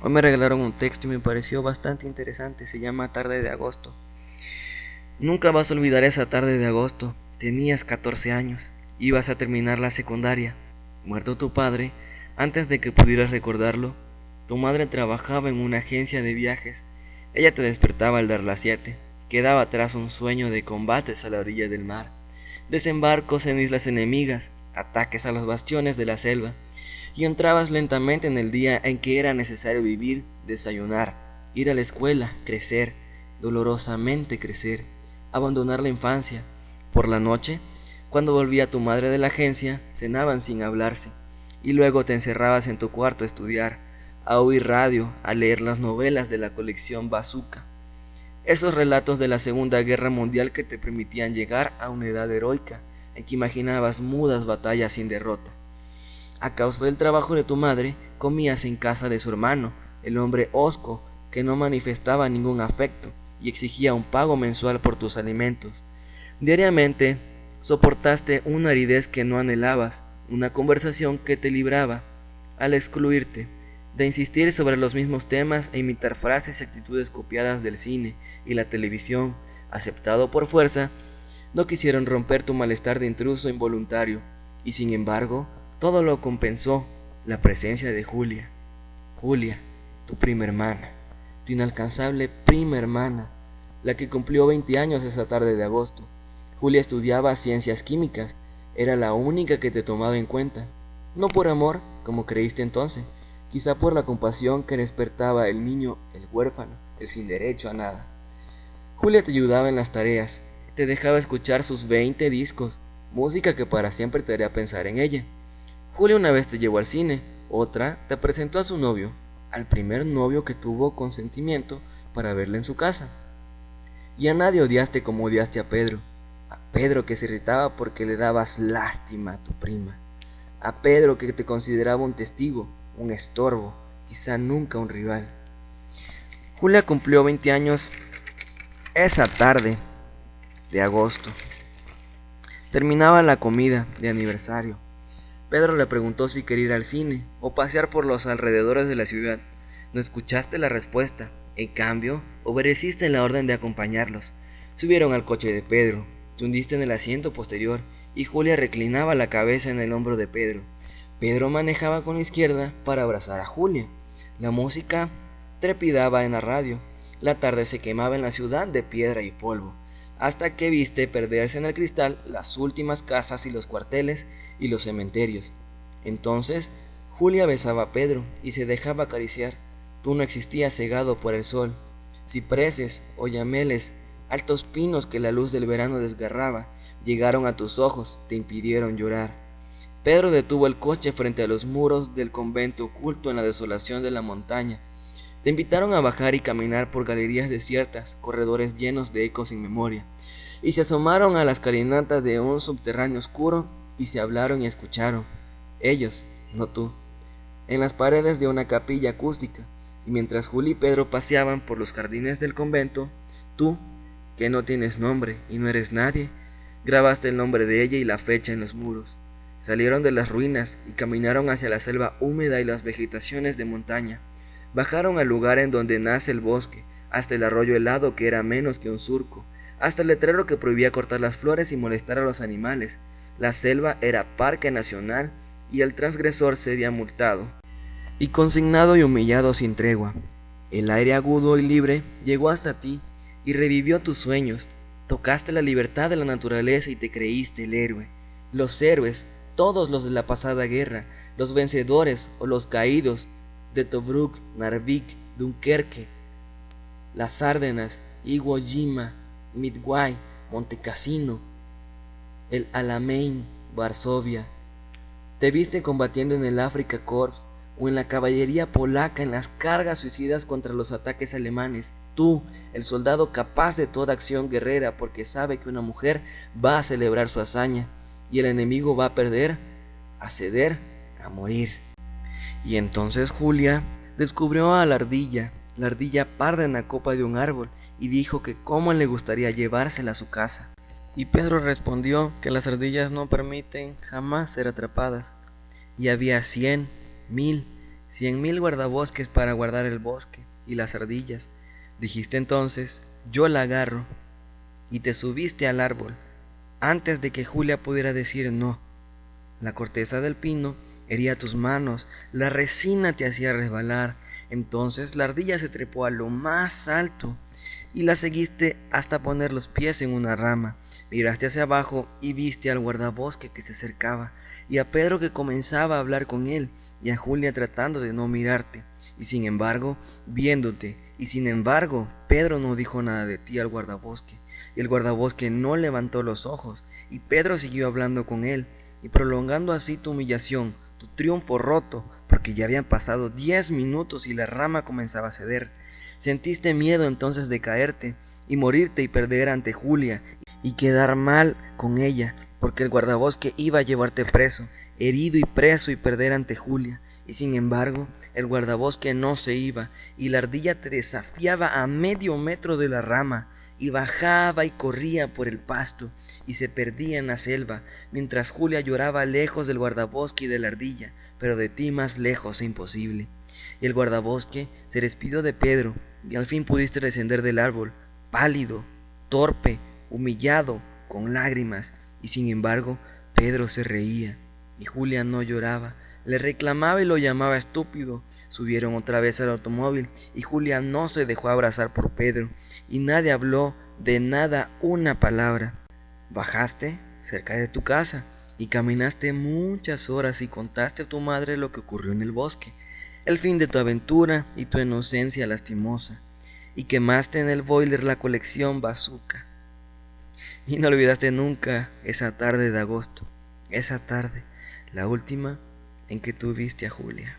Hoy me regalaron un texto y me pareció bastante interesante. Se llama Tarde de agosto. Nunca vas a olvidar esa tarde de agosto. Tenías 14 años. Ibas a terminar la secundaria. Muerto tu padre, antes de que pudieras recordarlo, tu madre trabajaba en una agencia de viajes. Ella te despertaba al dar las 7. Quedaba atrás un sueño de combates a la orilla del mar, desembarcos en islas enemigas, ataques a los bastiones de la selva, y entrabas lentamente en el día en que era necesario vivir, desayunar, ir a la escuela, crecer, dolorosamente crecer, abandonar la infancia. Por la noche, cuando volvía tu madre de la agencia, cenaban sin hablarse, y luego te encerrabas en tu cuarto a estudiar, a oír radio, a leer las novelas de la colección Bazooka, esos relatos de la Segunda Guerra Mundial que te permitían llegar a una edad heroica, en que imaginabas mudas batallas sin derrota. A causa del trabajo de tu madre, comías en casa de su hermano, el hombre hosco, que no manifestaba ningún afecto y exigía un pago mensual por tus alimentos. Diariamente, soportaste una aridez que no anhelabas, una conversación que te libraba, al excluirte, de insistir sobre los mismos temas e imitar frases y actitudes copiadas del cine y la televisión, aceptado por fuerza, no quisieron romper tu malestar de intruso involuntario, y sin embargo, todo lo compensó la presencia de Julia. Julia, tu prima hermana, tu inalcanzable prima hermana, la que cumplió 20 años esa tarde de agosto. Julia estudiaba ciencias químicas, era la única que te tomaba en cuenta, no por amor, como creíste entonces, quizá por la compasión que despertaba el niño, el huérfano, el sin derecho a nada. Julia te ayudaba en las tareas, te dejaba escuchar sus 20 discos, música que para siempre te haría pensar en ella. Julia una vez te llevó al cine, otra te presentó a su novio, al primer novio que tuvo consentimiento para verla en su casa. Y a nadie odiaste como odiaste a Pedro que se irritaba porque le dabas lástima a tu prima, a Pedro que te consideraba un testigo, un estorbo, quizá nunca un rival. Julia cumplió 20 años esa tarde de agosto. Terminaba la comida de aniversario. Pedro le preguntó si quería ir al cine o pasear por los alrededores de la ciudad. No escuchaste la respuesta. En cambio, obedeciste la orden de acompañarlos. Subieron al coche de Pedro. Te hundiste en el asiento posterior y Julia reclinaba la cabeza en el hombro de Pedro. Pedro manejaba con la izquierda para abrazar a Julia. La música trepidaba en la radio. La tarde se quemaba en la ciudad de piedra y polvo, hasta que viste perderse en el cristal las últimas casas y los cuarteles y los cementerios. Entonces Julia besaba a Pedro y se dejaba acariciar. Tú no existías cegado por el sol. Cipreses, oyameles, altos pinos que la luz del verano desgarraba, llegaron a tus ojos, te impidieron llorar. Pedro detuvo el coche frente a los muros del convento oculto en la desolación de la montaña. Te invitaron a bajar y caminar por galerías desiertas, corredores llenos de ecos sin memoria, y se asomaron a la escalinata de un subterráneo oscuro y se hablaron y escucharon. Ellos, no tú, en las paredes de una capilla acústica, y mientras Julia y Pedro paseaban por los jardines del convento, tú, que no tienes nombre y no eres nadie, grabaste el nombre de ella y la fecha en los muros. Salieron de las ruinas y caminaron hacia la selva húmeda y las vegetaciones de montaña. Bajaron al lugar en donde nace el bosque, hasta el arroyo helado que era menos que un surco, hasta el letrero que prohibía cortar las flores y molestar a los animales. La selva era parque nacional y el transgresor sería multado y consignado y humillado sin tregua. El aire agudo y libre llegó hasta ti y revivió tus sueños. Tocaste la libertad de la naturaleza y te creíste el héroe. Los héroes, todos los de la pasada guerra, los vencedores o los caídos de Tobruk, Narvik, Dunkerque, las Ardenas, Iwo Jima, Midway, Montecassino, el Alamein, Varsovia. Te viste combatiendo en el Afrika Korps o en la caballería polaca en las cargas suicidas contra los ataques alemanes. Tú, el soldado capaz de toda acción guerrera porque sabe que una mujer va a celebrar su hazaña y el enemigo va a perder, a ceder, a morir. Y entonces Julia descubrió a la ardilla parda en la copa de un árbol, y dijo que cómo le gustaría llevársela a su casa. Y Pedro respondió que las ardillas no permiten jamás ser atrapadas, y había 100, 1000, 100.000 guardabosques para guardar el bosque y las ardillas. Dijiste entonces, yo la agarro, y te subiste al árbol, antes de que Julia pudiera decir no. La corteza del pino hería tus manos, la resina te hacía resbalar. Entonces la ardilla se trepó a lo más alto y la seguiste hasta poner los pies en una rama. Miraste hacia abajo y viste al guardabosque que se acercaba, y a Pedro que comenzaba a hablar con él, y a Julia tratando de no mirarte, y sin embargo, viéndote, y sin embargo, Pedro no dijo nada de ti al guardabosque, y el guardabosque no levantó los ojos, y Pedro siguió hablando con él, y prolongando así tu humillación, tu triunfo roto, porque ya habían pasado 10 minutos y la rama comenzaba a ceder. Sentiste miedo entonces de caerte y morirte y perder ante Julia y quedar mal con ella, porque el guardabosque iba a llevarte preso, herido y preso y perder ante Julia. Y sin embargo, el guardabosque no se iba, y la ardilla te desafiaba a medio metro de la rama, y bajaba y corría por el pasto, y se perdía en la selva, mientras Julia lloraba lejos del guardabosque y de la ardilla, pero de ti más lejos e imposible. Y el guardabosque se despidió de Pedro, y al fin pudiste descender del árbol, pálido, torpe, humillado, con lágrimas, y sin embargo Pedro se reía, y Julia no lloraba, le reclamaba y lo llamaba estúpido. Subieron otra vez al automóvil, y Julia no se dejó abrazar por Pedro, y nadie habló de nada una palabra. Bajaste cerca de tu casa, y caminaste muchas horas y contaste a tu madre lo que ocurrió en el bosque, el fin de tu aventura y tu inocencia lastimosa, y quemaste en el boiler la colección Bazooka. Y no olvidaste nunca esa tarde de agosto, esa tarde, la última en que tú viste a Julia.